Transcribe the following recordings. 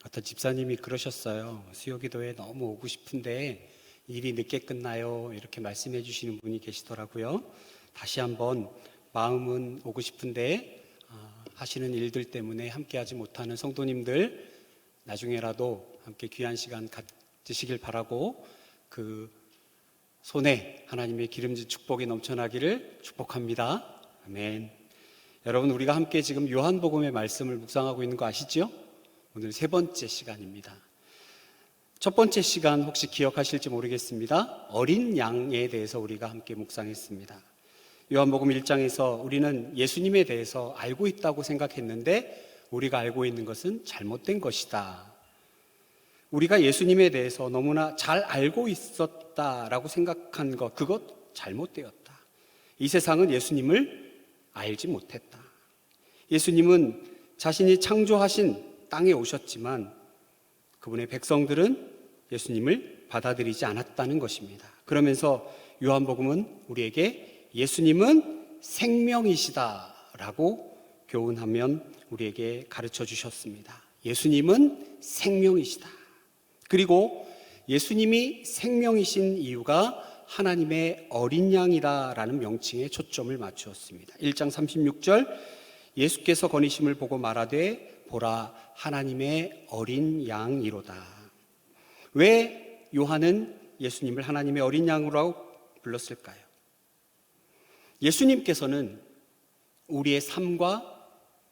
어떤 집사님이 그러셨어요. 수요기도에 너무 오고 싶은데 일이 늦게 끝나요. 이렇게 말씀해 주시는 분이 계시더라고요. 다시 한번 마음은 오고 싶은데 하시는 일들 때문에 함께하지 못하는 성도님들 나중에라도 함께 귀한 시간 가지시길 바라고 그 손에 하나님의 기름진 축복이 넘쳐나기를 축복합니다. 아멘. 여러분, 우리가 함께 지금 요한복음의 말씀을 묵상하고 있는 거 아시죠? 오늘 세 번째 시간입니다. 첫 번째 시간 혹시 기억하실지 모르겠습니다. 어린 양에 대해서 우리가 함께 묵상했습니다. 요한복음 1장에서 우리는 예수님에 대해서 알고 있다고 생각했는데 우리가 알고 있는 것은 잘못된 것이다. 우리가 예수님에 대해서 너무나 잘 알고 있었다라고 생각한 것, 그것 잘못되었다. 이 세상은 예수님을 알지 못했다. 예수님은 자신이 창조하신 땅에 오셨지만 그분의 백성들은 예수님을 받아들이지 않았다는 것입니다. 그러면서 요한복음은 우리에게 예수님은 생명이시다라고 교훈하면 우리에게 가르쳐 주셨습니다. 예수님은 생명이시다. 그리고 예수님이 생명이신 이유가 하나님의 어린 양이다라는 명칭에 초점을 맞추었습니다. 1장 36절 예수께서 거니심을 보고 말하되 보라 하나님의 어린 양이로다. 왜 요한은 예수님을 하나님의 어린 양으로 불렀을까요? 예수님께서는 우리의 삶과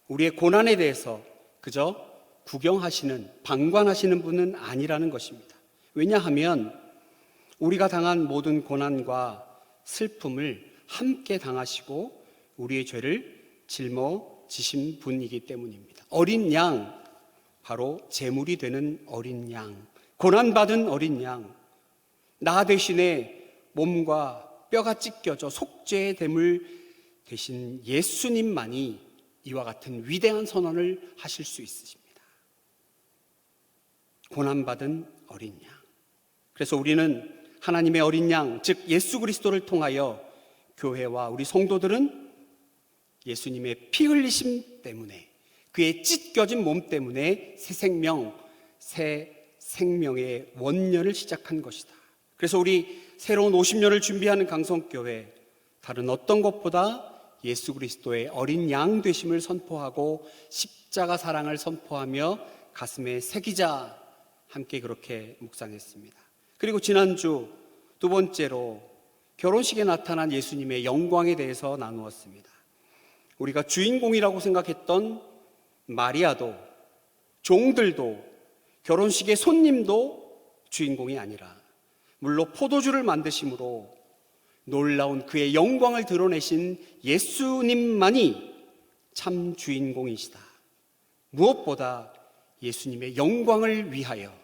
우리의 고난에 대해서 그저 구경하시는, 방관하시는 분은 아니라는 것입니다. 왜냐하면 우리가 당한 모든 고난과 슬픔을 함께 당하시고 우리의 죄를 짊어지신 분이기 때문입니다. 어린 양, 바로 제물이 되는 어린 양, 고난받은 어린 양, 나 대신에 몸과 뼈가 찢겨져 속죄의 대물 되신 예수님만이 이와 같은 위대한 선언을 하실 수 있으십니다. 고난받은 어린 양. 그래서 우리는 하나님의 어린 양, 즉 예수 그리스도를 통하여 교회와 우리 성도들은 예수님의 피 흘리심 때문에, 그의 찢겨진 몸 때문에 새 생명의 원년을 시작한 것이다. 그래서 우리 새로운 50년을 준비하는 강성교회, 다른 어떤 것보다 예수 그리스도의 어린 양 되심을 선포하고 십자가 사랑을 선포하며 가슴에 새기자, 함께 그렇게 묵상했습니다. 그리고 지난주 두 번째로 결혼식에 나타난 예수님의 영광에 대해서 나누었습니다. 우리가 주인공이라고 생각했던 마리아도, 종들도, 결혼식의 손님도 주인공이 아니라 물로 포도주를 만드심으로 놀라운 그의 영광을 드러내신 예수님만이 참 주인공이시다. 무엇보다 예수님의 영광을 위하여,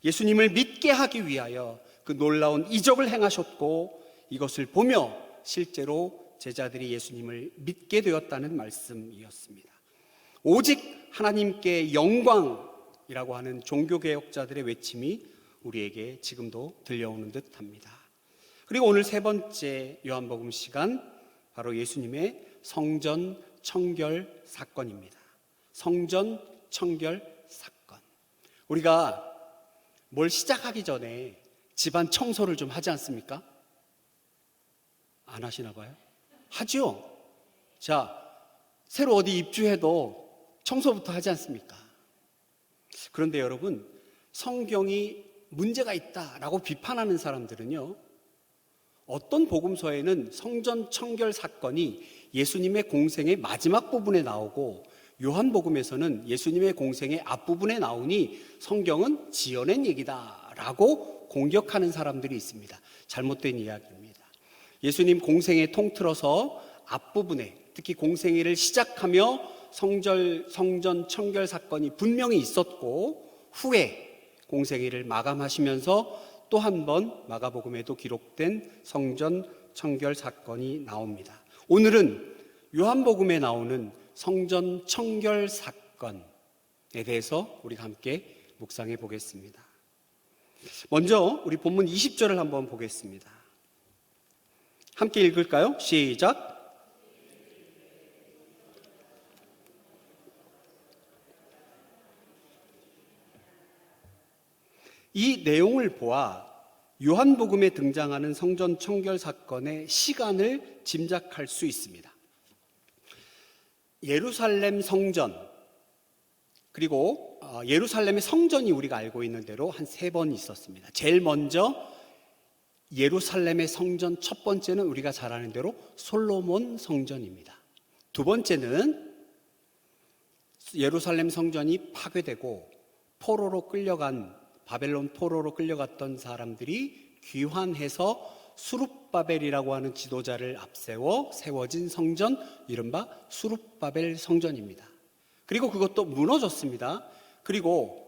예수님을 믿게 하기 위하여 그 놀라운 이적을 행하셨고 이것을 보며 실제로 제자들이 예수님을 믿게 되었다는 말씀이었습니다. 오직 하나님께 영광이라고 하는 종교개혁자들의 외침이 우리에게 지금도 들려오는 듯합니다. 그리고 오늘 세 번째 요한복음 시간, 바로 예수님의 성전 청결 사건입니다. 성전 청결 사건. 우리가 뭘 시작하기 전에 집안 청소를 좀 하지 않습니까? 안 하시나 봐요? 하죠? 자, 새로 어디 입주해도 청소부터 하지 않습니까? 그런데 여러분, 성경이 문제가 있다라고 비판하는 사람들은요, 어떤 복음서에는 성전 청결 사건이 예수님의 공생의 마지막 부분에 나오고 요한복음에서는 예수님의 공생의 앞부분에 나오니 성경은 지어낸 얘기다라고 공격하는 사람들이 있습니다. 잘못된 이야기입니다. 예수님 공생애 통틀어서 앞부분에, 특히 공생애를 시작하며 성전 청결 사건이 분명히 있었고 후에 공생애를 마감하시면서 또 한 번 마가복음에도 기록된 성전 청결 사건이 나옵니다. 오늘은 요한복음에 나오는 성전 청결 사건에 대해서 우리가 함께 묵상해 보겠습니다. 먼저 우리 본문 20절을 한번 보겠습니다. 함께 읽을까요? 시작. 이 내용을 보아 요한복음에 등장하는 성전 청결 사건의 시간을 짐작할 수 있습니다. 예루살렘 성전, 그리고 예루살렘의 성전이 우리가 알고 있는 대로 한 3번 있었습니다. 제일 먼저 예루살렘의 성전 첫 번째는 우리가 잘 아는 대로 솔로몬 성전입니다. 두 번째는 예루살렘 성전이 파괴되고 포로로 끌려간, 바벨론 포로로 끌려갔던 사람들이 귀환해서 수룹바벨이라고 하는 지도자를 앞세워 세워진 성전, 이른바 수룹바벨 성전입니다. 그리고 그것도 무너졌습니다. 그리고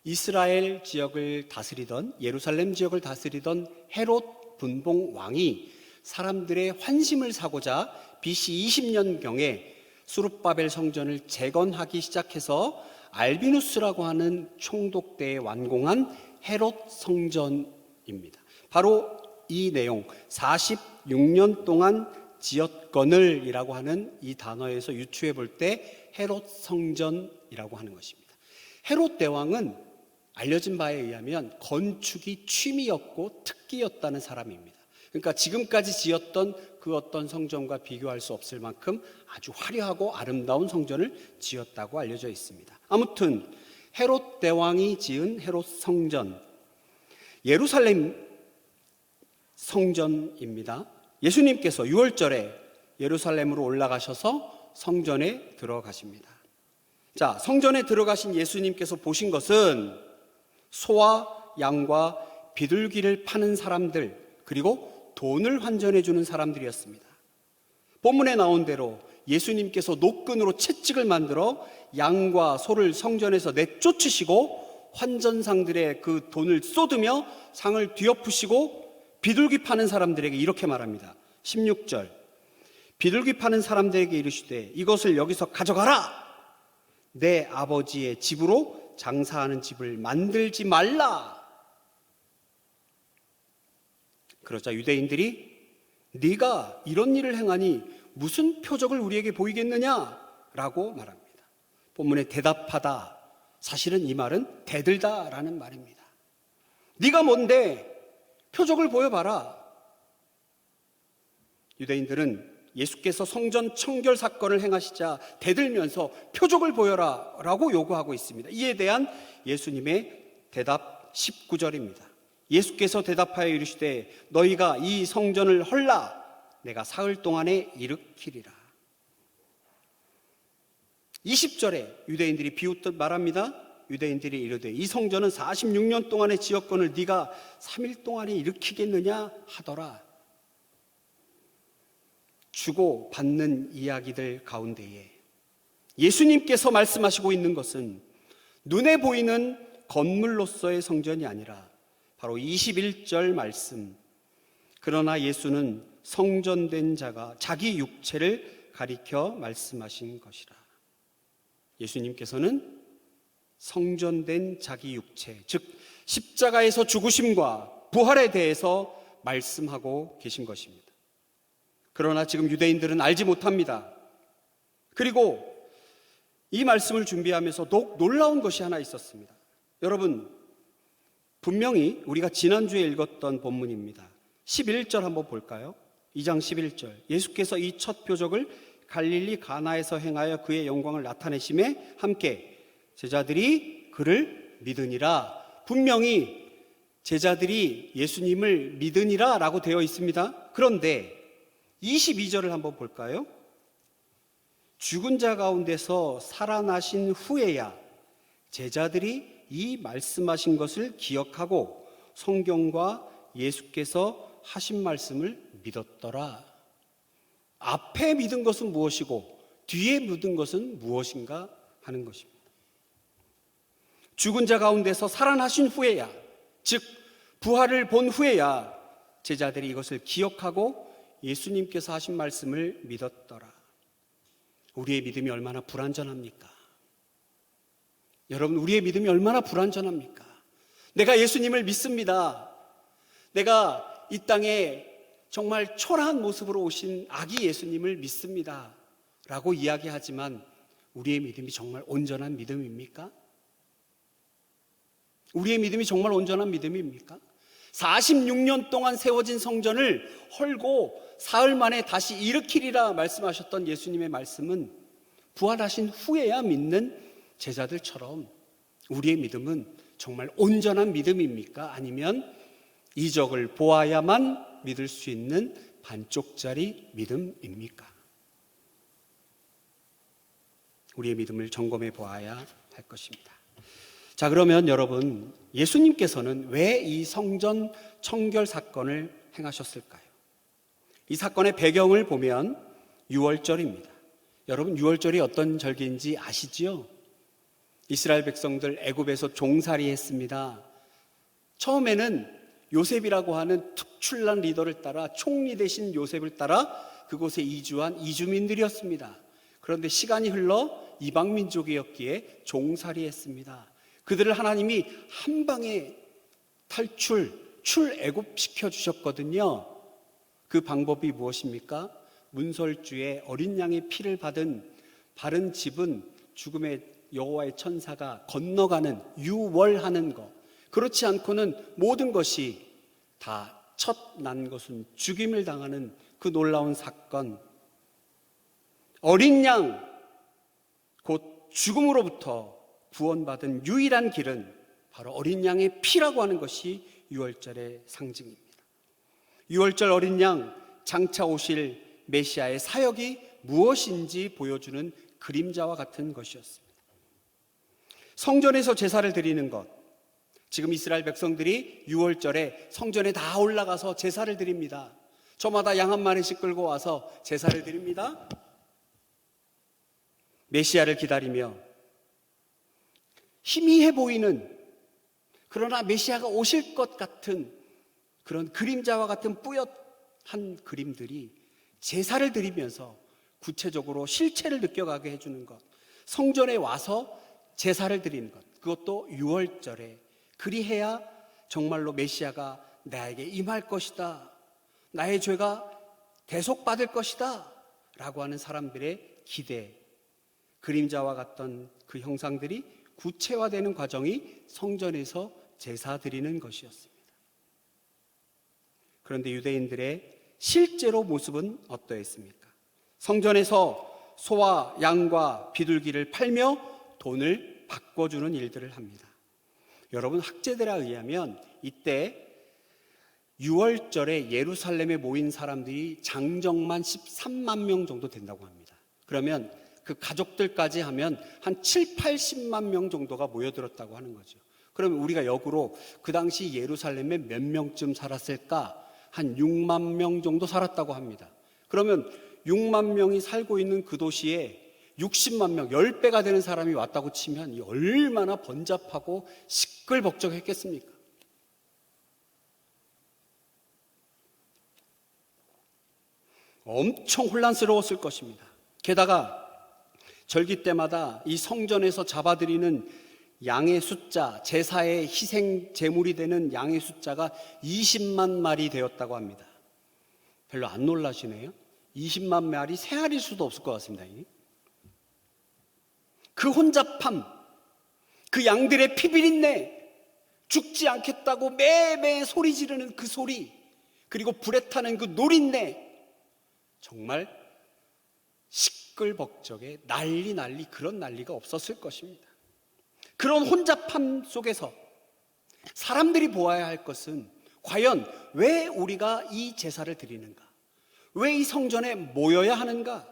이스라엘 지역을 다스리던, 예루살렘 지역을 다스리던 헤롯 분봉 왕이 사람들의 환심을 사고자 BC 20년경에 수룹바벨 성전을 재건하기 시작해서 알비누스라고 하는 총독대에 완공한 헤롯 성전입니다. 바로 이 내용, 46년 동안 지었거늘 이라고 하는 이 단어에서 유추해 볼 때 헤롯 성전이라고 하는 것입니다. 헤롯 대왕은 알려진 바에 의하면 건축이 취미였고 특기였다는 사람입니다. 그러니까 지금까지 지었던 그 어떤 성전과 비교할 수 없을 만큼 아주 화려하고 아름다운 성전을 지었다고 알려져 있습니다. 아무튼 헤롯 대왕이 지은 헤롯 성전, 예루살렘 성전입니다. 예수님께서 6월절에 예루살렘으로 올라가셔서 성전에 들어가십니다. 자, 성전에 들어가신 예수님께서 보신 것은 소와 양과 비둘기를 파는 사람들, 그리고 돈을 환전해 주는 사람들이었습니다. 본문에 나온 대로 예수님께서 노끈으로 채찍을 만들어 양과 소를 성전에서 내쫓으시고 환전상들의 그 돈을 쏟으며 상을 뒤엎으시고 비둘기 파는 사람들에게 이렇게 말합니다. 16절, 비둘기 파는 사람들에게 이르시되 이것을 여기서 가져가라. 내 아버지의 집으로 장사하는 집을 만들지 말라. 그러자 유대인들이 네가 이런 일을 행하니 무슨 표적을 우리에게 보이겠느냐라고 말합니다. 본문에 대답하다, 사실은 이 말은 대들다라는 말입니다. 네가 뭔데 표적을 보여봐라. 유대인들은 예수께서 성전 청결 사건을 행하시자 대들면서 표적을 보여라 라고 요구하고 있습니다. 이에 대한 예수님의 대답 19절입니다. 예수께서 대답하여 이르시되 너희가 이 성전을 헐라 내가 사흘 동안에 일으키리라. 20절에 유대인들이 비웃듯 말합니다. 유대인들이 이르되 이 성전은 46년 동안의 지었건을 네가 3일 동안에 일으키겠느냐 하더라. 주고 받는 이야기들 가운데에 예수님께서 말씀하시고 있는 것은 눈에 보이는 건물로서의 성전이 아니라 바로 21절 말씀, 그러나 예수는 성전된 자가 자기 육체를 가리켜 말씀하신 것이라. 예수님께서는 성전된 자기 육체, 즉 십자가에서 죽으심과 부활에 대해서 말씀하고 계신 것입니다. 그러나 지금 유대인들은 알지 못합니다. 그리고 이 말씀을 준비하면서 더욱 놀라운 것이 하나 있었습니다. 여러분, 분명히 우리가 지난주에 읽었던 본문입니다. 11절 한번 볼까요? 2장 11절, 예수께서 이 첫 표적을 갈릴리 가나에서 행하여 그의 영광을 나타내심에 함께 제자들이 그를 믿으니라. 분명히 제자들이 예수님을 믿으니라 라고 되어 있습니다. 그런데 22절을 한번 볼까요? 죽은 자 가운데서 살아나신 후에야 제자들이 이 말씀하신 것을 기억하고 성경과 예수께서 하신 말씀을 믿었더라. 앞에 믿은 것은 무엇이고 뒤에 믿은 것은 무엇인가 하는 것입니다. 죽은 자 가운데서 살아나신 후에야, 즉 부활을 본 후에야 제자들이 이것을 기억하고 예수님께서 하신 말씀을 믿었더라. 우리의 믿음이 얼마나 불완전합니까? 여러분, 우리의 믿음이 얼마나 불완전합니까? 내가 예수님을 믿습니다. 내가 이 땅에 정말 초라한 모습으로 오신 아기 예수님을 믿습니다 라고 이야기하지만 우리의 믿음이 정말 온전한 믿음입니까? 우리의 믿음이 정말 온전한 믿음입니까? 46년 동안 세워진 성전을 헐고 사흘 만에 다시 일으키리라 말씀하셨던 예수님의 말씀은 부활하신 후에야 믿는 제자들처럼 우리의 믿음은 정말 온전한 믿음입니까? 아니면 이적을 보아야만 믿을 수 있는 반쪽짜리 믿음입니까? 우리의 믿음을 점검해 보아야 할 것입니다. 자, 그러면 여러분, 예수님께서는 왜 이 성전 청결 사건을 행하셨을까요? 이 사건의 배경을 보면 유월절입니다. 여러분, 유월절이 어떤 절기인지 아시지요? 이스라엘 백성들 애굽에서 종살이 했습니다. 처음에는 요셉이라고 하는 특출난 리더를 따라, 총리 대신 요셉을 따라 그곳에 이주한 이주민들이었습니다. 그런데 시간이 흘러 이방 민족이었기에 종살이 했습니다. 그들을 하나님이 한 방에 출애굽시켜 주셨거든요. 그 방법이 무엇입니까? 문설주에 어린 양의 피를 바른 집은 죽음의 여호와의 천사가 건너가는, 유월하는 것. 그렇지 않고는 모든 것이 다 첫 난 것은 죽임을 당하는 그 놀라운 사건. 어린 양, 곧 죽음으로부터 구원받은 유일한 길은 바로 어린 양의 피라고 하는 것이 유월절의 상징입니다. 유월절 어린 양, 장차 오실 메시아의 사역이 무엇인지 보여주는 그림자와 같은 것이었습니다. 성전에서 제사를 드리는 것, 지금 이스라엘 백성들이 유월절에 성전에 다 올라가서 제사를 드립니다. 저마다 양 한 마리씩 끌고 와서 제사를 드립니다. 메시아를 기다리며 희미해 보이는, 그러나 메시아가 오실 것 같은 그런 그림자와 같은 뿌옇한 그림들이 제사를 드리면서 구체적으로 실체를 느껴가게 해주는 것, 성전에 와서 제사를 드리는 것, 그것도 유월절에, 그리해야 정말로 메시아가 나에게 임할 것이다, 나의 죄가 대속받을 것이다 라고 하는 사람들의 기대, 그림자와 같던 그 형상들이 구체화되는 과정이 성전에서 제사 드리는 것이었습니다. 그런데 유대인들의 실제로 모습은 어떠했습니까? 성전에서 소와 양과 비둘기를 팔며 돈을 바꿔주는 일들을 합니다. 여러분, 학제들에 의하면 이때 6월절에 예루살렘에 모인 사람들이 장정만 13만 명 정도 된다고 합니다. 그러면 그 가족들까지 하면 한 7, 80만 명 정도가 모여들었다고 하는 거죠. 그러면 우리가 역으로 그 당시 예루살렘에 몇 명쯤 살았을까? 한 6만 명 정도 살았다고 합니다. 그러면 6만 명이 살고 있는 그 도시에 60만 명, 10배가 되는 사람이 왔다고 치면 얼마나 번잡하고 시끌벅적했겠습니까? 엄청 혼란스러웠을 것입니다. 게다가 절기 때마다 이 성전에서 잡아들이는 양의 숫자, 제사의 희생 제물이 되는 양의 숫자가 20만 마리 되었다고 합니다. 별로 안 놀라시네요. 20만 마리 세알일 수도 없을 것 같습니다. 그 혼잡함, 그 양들의 피비린내, 죽지 않겠다고 매매 소리 지르는 그 소리, 그리고 불에 타는 그 노린내, 정말 시끌벅적에 난리 그런 난리가 없었을 것입니다. 그런 혼잡함 속에서 사람들이 보아야 할 것은 과연 왜 우리가 이 제사를 드리는가? 왜 이 성전에 모여야 하는가?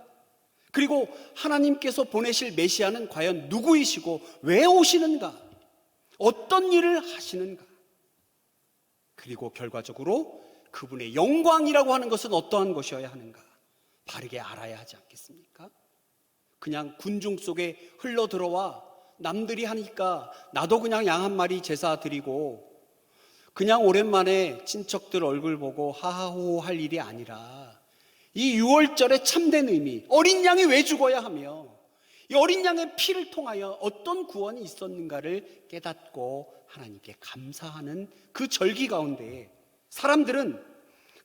그리고 하나님께서 보내실 메시아는 과연 누구이시고 왜 오시는가? 어떤 일을 하시는가? 그리고 결과적으로 그분의 영광이라고 하는 것은 어떠한 것이어야 하는가? 바르게 알아야 하지 않겠습니까? 그냥 군중 속에 흘러 들어와 남들이 하니까 나도 그냥 양 한 마리 제사 드리고 그냥 오랜만에 친척들 얼굴 보고 하하호호 할 일이 아니라 이 유월절의 참된 의미, 어린 양이 왜 죽어야 하며 이 어린 양의 피를 통하여 어떤 구원이 있었는가를 깨닫고 하나님께 감사하는 그 절기 가운데 사람들은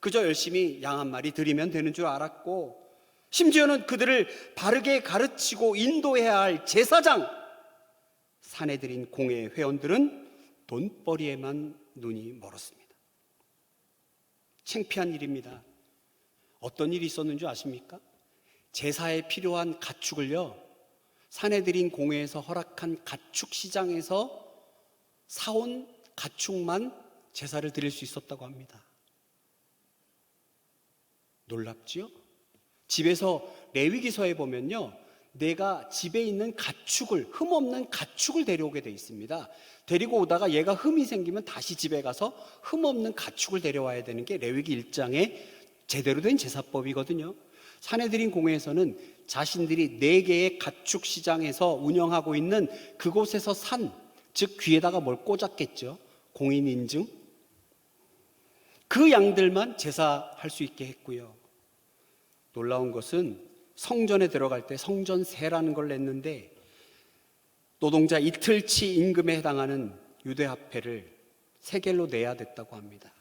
그저 열심히 양 한 마리 드리면 되는 줄 알았고, 심지어는 그들을 바르게 가르치고 인도해야 할 제사장, 사내들인 공회 회원들은 돈벌이에만 눈이 멀었습니다. 창피한 일입니다. 어떤 일이 있었는 줄 아십니까? 제사에 필요한 가축을요, 사내들인 공회에서 허락한 가축 시장에서 사온 가축만 제사를 드릴 수 있었다고 합니다. 놀랍지요? 집에서 레위기서에 보면요, 내가 집에 있는 가축을, 흠없는 가축을 데려오게 돼 있습니다. 데리고 오다가 얘가 흠이 생기면 다시 집에 가서 흠없는 가축을 데려와야 되는 게 레위기 1장의 제대로 된 제사법이거든요. 사내들인 공회에서는 자신들이 4개의 가축 시장에서 운영하고 있는 그곳에서 산, 즉 귀에다가 뭘 꽂았겠죠. 공인인증. 그 양들만 제사할 수 있게 했고요. 놀라운 것은 성전에 들어갈 때 성전세라는 걸 냈는데 노동자 이틀치 임금에 해당하는 유대화폐를 세겔로 내야 됐다고 합니다.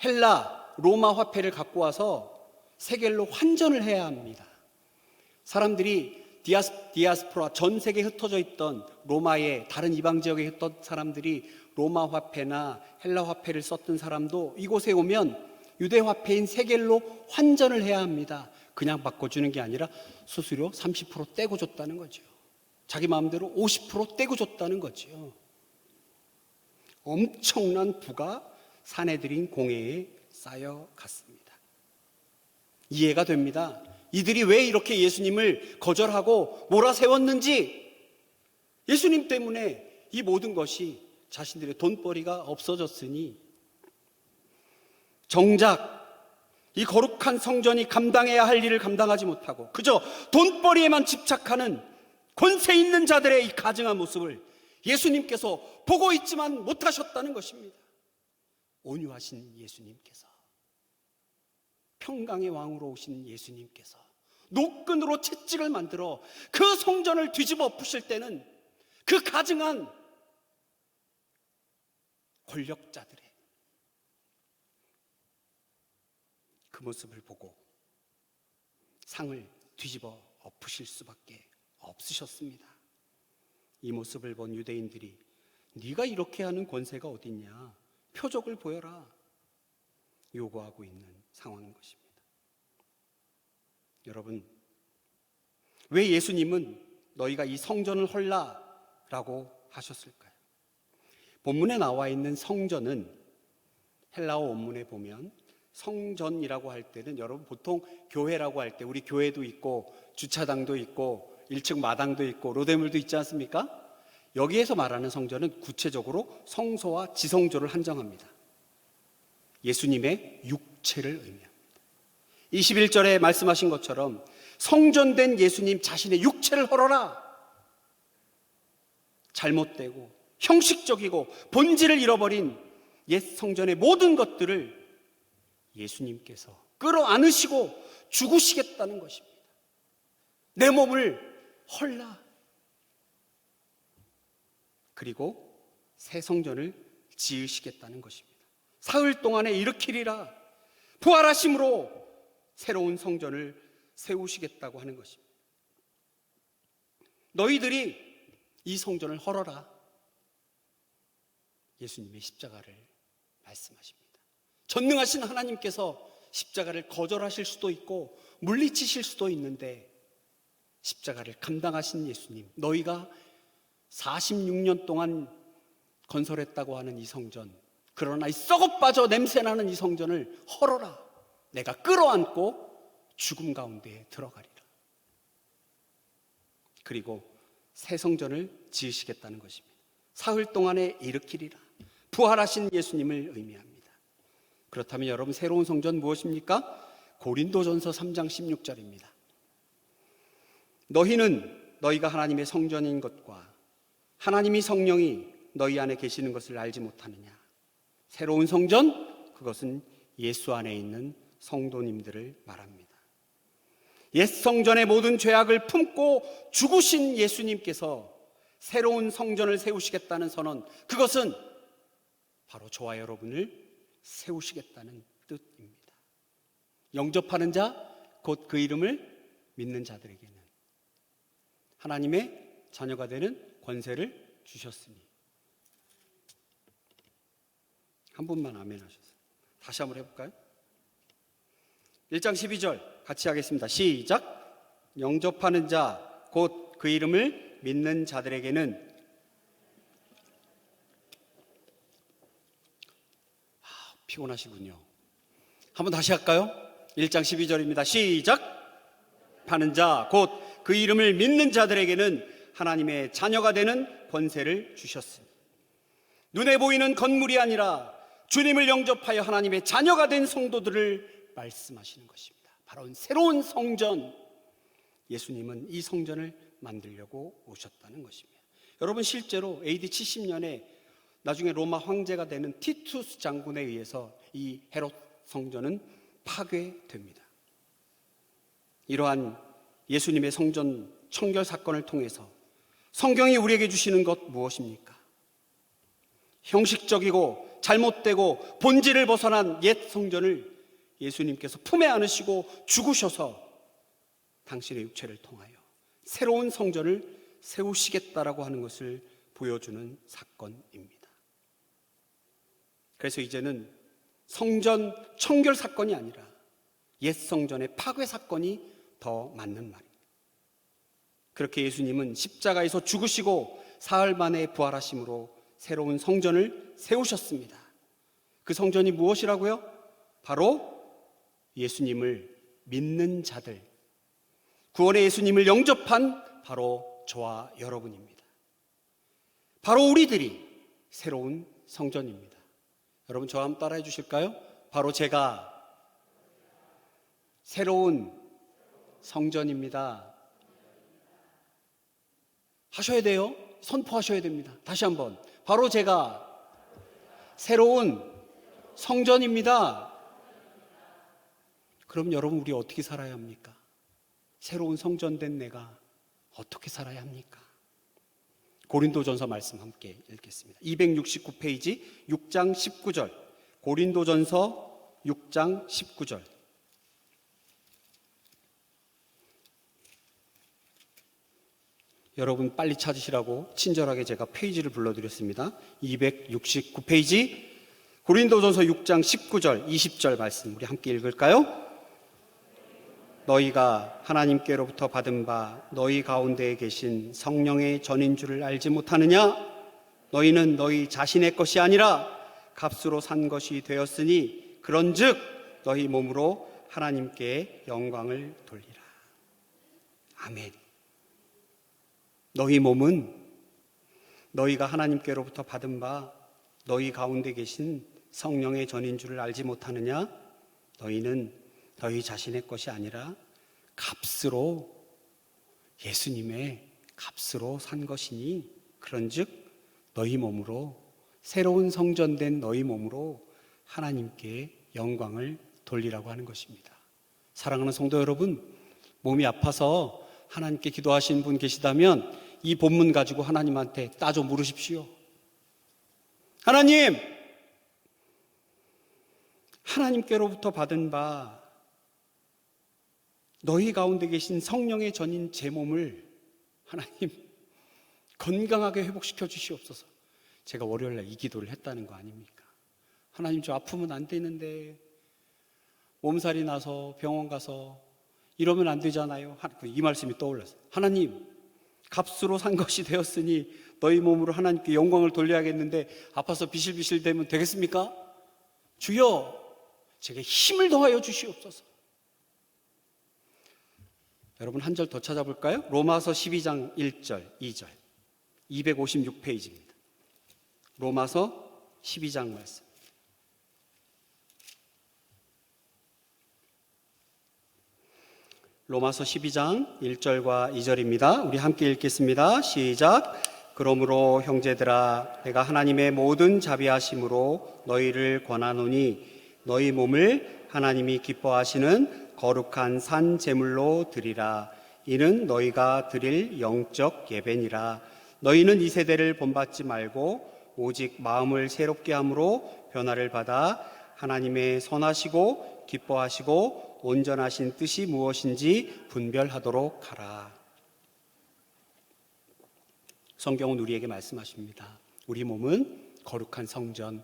헬라, 로마 화폐를 갖고 와서 세겔로 환전을 해야 합니다. 사람들이 디아스포라, 전 세계에 흩어져 있던 로마의 다른 이방 지역에 있던 사람들이 로마 화폐나 헬라 화폐를 썼던 사람도 이곳에 오면 유대 화폐인 세겔로 환전을 해야 합니다. 그냥 바꿔주는 게 아니라 수수료 30% 떼고 줬다는 거죠. 자기 마음대로 50% 떼고 줬다는 거죠. 엄청난 부가 사내들인 공회에 쌓여갔습니다. 이해가 됩니다. 이들이 왜 이렇게 예수님을 거절하고 몰아세웠는지, 예수님 때문에 이 모든 것이 자신들의 돈벌이가 없어졌으니 정작 이 거룩한 성전이 감당해야 할 일을 감당하지 못하고 그저 돈벌이에만 집착하는 권세 있는 자들의 이 가증한 모습을 예수님께서 보고 있지만 못하셨다는 것입니다. 온유하신 예수님께서, 평강의 왕으로 오신 예수님께서 노끈으로 채찍을 만들어 그 성전을 뒤집어 엎으실 때는 그 가증한 권력자들의 그 모습을 보고 상을 뒤집어 엎으실 수밖에 없으셨습니다. 이 모습을 본 유대인들이 네가 이렇게 하는 권세가 어딨냐, 표적을 보여라, 요구하고 있는 상황인 것입니다. 여러분, 왜 예수님은 너희가 이 성전을 헐라라고 하셨을까요? 본문에 나와 있는 성전은 헬라어 원문에 보면 성전이라고 할 때는 여러분 보통 교회라고 할 때 우리 교회도 있고 주차장도 있고 1층 마당도 있고 로대물도 있지 않습니까? 여기에서 말하는 성전은 구체적으로 성소와 지성소를 한정합니다. 예수님의 육체를 의미합니다. 21절에 말씀하신 것처럼 성전된 예수님 자신의 육체를 헐어라. 잘못되고 형식적이고 본질을 잃어버린 옛 성전의 모든 것들을 예수님께서 끌어안으시고 죽으시겠다는 것입니다. 내 몸을 헐라. 그리고 새 성전을 지으시겠다는 것입니다. 사흘 동안에 일으키리라. 부활하심으로 새로운 성전을 세우시겠다고 하는 것입니다. 너희들이 이 성전을 헐어라. 예수님의 십자가를 말씀하십니다. 전능하신 하나님께서 십자가를 거절하실 수도 있고 물리치실 수도 있는데 십자가를 감당하신 예수님, 너희가 46년 동안 건설했다고 하는 이 성전, 그러나 이 썩어빠져 냄새나는 이 성전을 헐어라. 내가 끌어안고 죽음 가운데에 들어가리라. 그리고 새 성전을 지으시겠다는 것입니다. 사흘 동안에 일으키리라. 부활하신 예수님을 의미합니다. 그렇다면 여러분, 새로운 성전 무엇입니까? 고린도전서 3장 16절입니다. 너희는 너희가 하나님의 성전인 것과 하나님이 성령이 너희 안에 계시는 것을 알지 못하느냐. 새로운 성전, 그것은 예수 안에 있는 성도님들을 말합니다. 옛 성전의 모든 죄악을 품고 죽으신 예수님께서 새로운 성전을 세우시겠다는 선언, 그것은 바로 저와 여러분을 세우시겠다는 뜻입니다. 영접하는 자, 곧 그 이름을 믿는 자들에게는 하나님의 자녀가 되는 권세를 주셨으니 한 분만 아멘 하셨어요. 다시 한번 해볼까요? 1장 12절 같이 하겠습니다. 시작. 영접하는 자 곧 그 이름을 믿는 자들에게는 피곤하시군요. 한번 다시 할까요? 1장 12절입니다. 시작. 파는 자 곧 그 이름을 믿는 자들에게는 하나님의 자녀가 되는 권세를 주셨습니다. 눈에 보이는 건물이 아니라 주님을 영접하여 하나님의 자녀가 된 성도들을 말씀하시는 것입니다. 바로 새로운 성전, 예수님은 이 성전을 만들려고 오셨다는 것입니다. 여러분, 실제로 AD 70년에 나중에 로마 황제가 되는 티투스 장군에 의해서 이 헤롯 성전은 파괴됩니다. 이러한 예수님의 성전 청결 사건을 통해서 성경이 우리에게 주시는 것 무엇입니까? 형식적이고 잘못되고 본질을 벗어난 옛 성전을 예수님께서 품에 안으시고 죽으셔서 당신의 육체를 통하여 새로운 성전을 세우시겠다라고 하는 것을 보여주는 사건입니다. 그래서 이제는 성전 청결 사건이 아니라 옛 성전의 파괴 사건이 더 맞는 말입니다. 그렇게 예수님은 십자가에서 죽으시고 사흘 만에 부활하심으로 새로운 성전을 세우셨습니다. 그 성전이 무엇이라고요? 바로 예수님을 믿는 자들, 구원의 예수님을 영접한 바로 저와 여러분입니다. 바로 우리들이 새로운 성전입니다. 여러분, 저와 한번 따라해 주실까요? 바로 제가 새로운 성전입니다. 하셔야 돼요. 선포하셔야 됩니다. 다시 한번. 바로 제가 새로운 성전입니다. 그럼 여러분, 우리 어떻게 살아야 합니까? 새로운 성전된 내가 어떻게 살아야 합니까? 고린도전서 말씀 함께 읽겠습니다. 269페이지 6장 19절. 고린도전서 6장 19절. 여러분 빨리 찾으시라고 친절하게 제가 페이지를 불러드렸습니다. 269페이지 고린도전서 6장 19절 20절 말씀 우리 함께 읽을까요? 너희가 하나님께로부터 받은 바 너희 가운데에 계신 성령의 전인 줄을 알지 못하느냐? 너희는 너희 자신의 것이 아니라 값으로 산 것이 되었으니 그런즉 너희 몸으로 하나님께 영광을 돌리라. 아멘. 너희 몸은 너희가 하나님께로부터 받은 바 너희 가운데 계신 성령의 전인 줄을 알지 못하느냐? 너희는 너희 자신의 것이 아니라 값으로, 예수님의 값으로 산 것이니 그런즉 너희 몸으로, 새로운 성전된 너희 몸으로 하나님께 영광을 돌리라고 하는 것입니다. 사랑하는 성도 여러분, 몸이 아파서 하나님께 기도하신 분 계시다면 이 본문 가지고 하나님한테 따져 물으십시오. 하나님, 하나님께로부터 받은 바 너희 가운데 계신 성령의 전인 제 몸을 하나님 건강하게 회복시켜 주시옵소서. 제가 월요일날 이 기도를 했다는 거 아닙니까? 하나님, 저 아프면 안 되는데 몸살이 나서 병원 가서 이러면 안 되잖아요. 이 말씀이 떠올랐어요. 하나님, 값으로 산 것이 되었으니 너희 몸으로 하나님께 영광을 돌려야겠는데 아파서 비실비실 되면 되겠습니까? 주여, 제게 힘을 더하여 주시옵소서. 여러분, 한 절 더 찾아볼까요? 로마서 12장 1절, 2절 256페이지입니다. 로마서 12장 말씀. 로마서 12장 1절과 2절입니다. 우리 함께 읽겠습니다. 시작. 그러므로 형제들아, 내가 하나님의 모든 자비하심으로 너희를 권하노니 너희 몸을 하나님이 기뻐하시는 거룩한 산 제물로 드리라. 이는 너희가 드릴 영적 예배니라. 너희는 이 세대를 본받지 말고 오직 마음을 새롭게 함으로 변화를 받아 하나님의 선하시고 기뻐하시고 온전하신 뜻이 무엇인지 분별하도록 하라. 성경은 우리에게 말씀하십니다. 우리 몸은 거룩한 성전,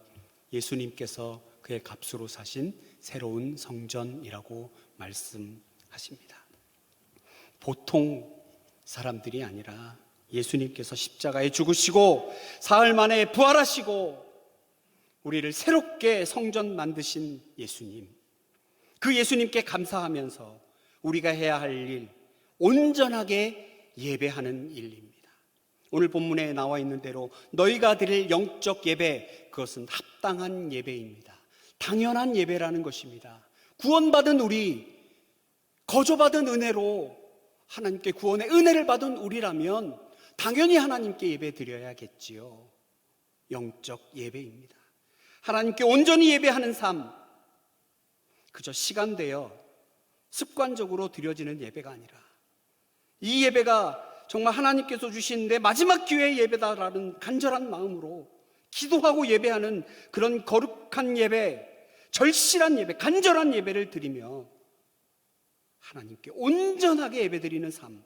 예수님께서 그의 값으로 사신 새로운 성전이라고 말씀하십니다. 보통 사람들이 아니라 예수님께서 십자가에 죽으시고 사흘 만에 부활하시고 우리를 새롭게 성전 만드신 예수님, 그 예수님께 감사하면서 우리가 해야 할 일, 온전하게 예배하는 일입니다. 오늘 본문에 나와 있는 대로 너희가 드릴 영적 예배, 그것은 합당한 예배입니다. 당연한 예배라는 것입니다. 구원받은 우리, 거저받은 은혜로 하나님께 구원의 은혜를 받은 우리라면 당연히 하나님께 예배 드려야겠지요. 영적 예배입니다. 하나님께 온전히 예배하는 삶, 그저 시간되어 습관적으로 드려지는 예배가 아니라 이 예배가 정말 하나님께서 주신 내 마지막 기회의 예배다라는 간절한 마음으로 기도하고 예배하는 그런 거룩한 예배, 절실한 예배, 간절한 예배를 드리며 하나님께 온전하게 예배드리는 삶,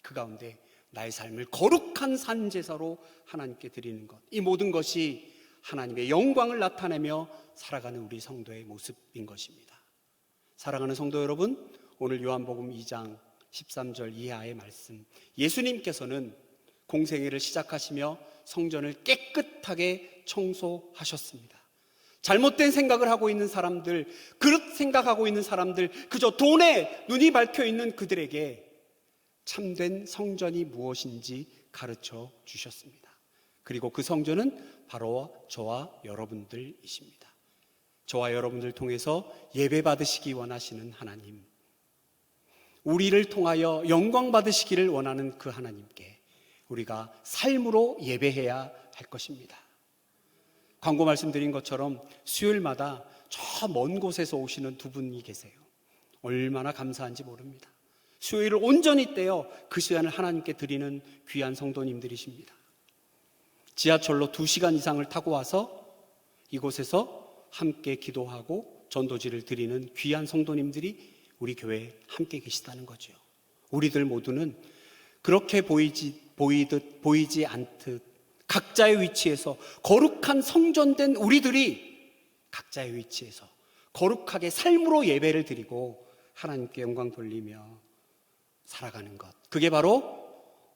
그 가운데 나의 삶을 거룩한 산제사로 하나님께 드리는 것, 이 모든 것이 하나님의 영광을 나타내며 살아가는 우리 성도의 모습인 것입니다. 사랑하는 성도 여러분, 오늘 요한복음 2장 13절 이하의 말씀, 예수님께서는 공생애를 시작하시며 성전을 깨끗하게 청소하셨습니다. 잘못된 생각을 하고 있는 사람들, 그릇 생각하고 있는 사람들, 그저 돈에 눈이 밝혀있는 그들에게 참된 성전이 무엇인지 가르쳐 주셨습니다. 그리고 그 성전은 바로 저와 여러분들이십니다. 저와 여러분들 통해서 예배 받으시기 원하시는 하나님, 우리를 통하여 영광 받으시기를 원하는 그 하나님께 우리가 삶으로 예배해야 할 것입니다. 광고 말씀드린 것처럼 수요일마다 저 먼 곳에서 오시는 두 분이 계세요. 얼마나 감사한지 모릅니다. 수요일을 온전히 떼어 그 시간을 하나님께 드리는 귀한 성도님들이십니다. 지하철로 2시간 이상을 타고 와서 이곳에서 함께 기도하고 전도지를 드리는 귀한 성도님들이 우리 교회에 함께 계시다는 거죠. 우리들 모두는 그렇게 보이지 않듯 각자의 위치에서 거룩한 성전된 우리들이 각자의 위치에서 거룩하게 삶으로 예배를 드리고 하나님께 영광 돌리며 살아가는 것, 그게 바로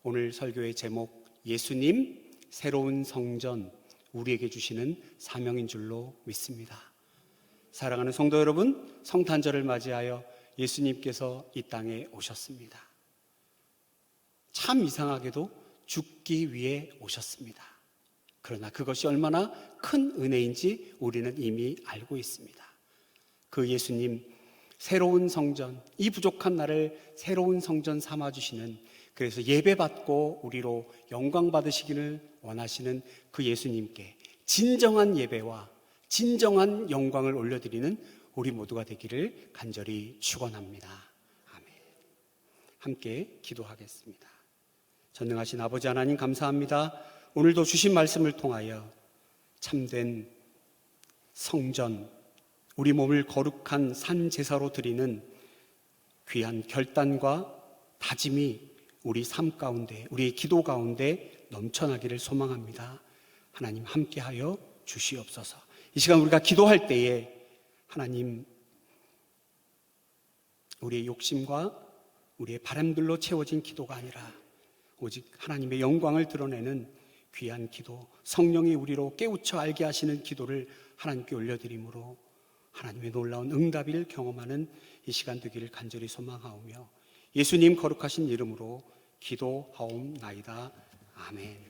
오늘 설교의 제목, 예수님 새로운 성전, 우리에게 주시는 사명인 줄로 믿습니다. 사랑하는 성도 여러분, 성탄절을 맞이하여 예수님께서 이 땅에 오셨습니다. 참 이상하게도 죽기 위해 오셨습니다. 그러나 그것이 얼마나 큰 은혜인지 우리는 이미 알고 있습니다. 그 예수님, 새로운 성전, 이 부족한 나를 새로운 성전 삼아주시는, 그래서 예배받고 우리로 영광 받으시기를 원하시는 그 예수님께 진정한 예배와 진정한 영광을 올려드리는 우리 모두가 되기를 간절히 축원합니다. 아멘. 함께 기도하겠습니다. 전능하신 아버지 하나님, 감사합니다. 오늘도 주신 말씀을 통하여 참된 성전, 우리 몸을 거룩한 산 제사로 드리는 귀한 결단과 다짐이 우리 삶 가운데, 우리의 기도 가운데 넘쳐나기를 소망합니다. 하나님 함께하여 주시옵소서. 이 시간 우리가 기도할 때에 하나님, 우리의 욕심과 우리의 바람들로 채워진 기도가 아니라 오직 하나님의 영광을 드러내는 귀한 기도, 성령이 우리로 깨우쳐 알게 하시는 기도를 하나님께 올려드림으로 하나님의 놀라운 응답을 경험하는 이 시간 되기를 간절히 소망하오며 예수님 거룩하신 이름으로 기도하옵나이다. 아멘.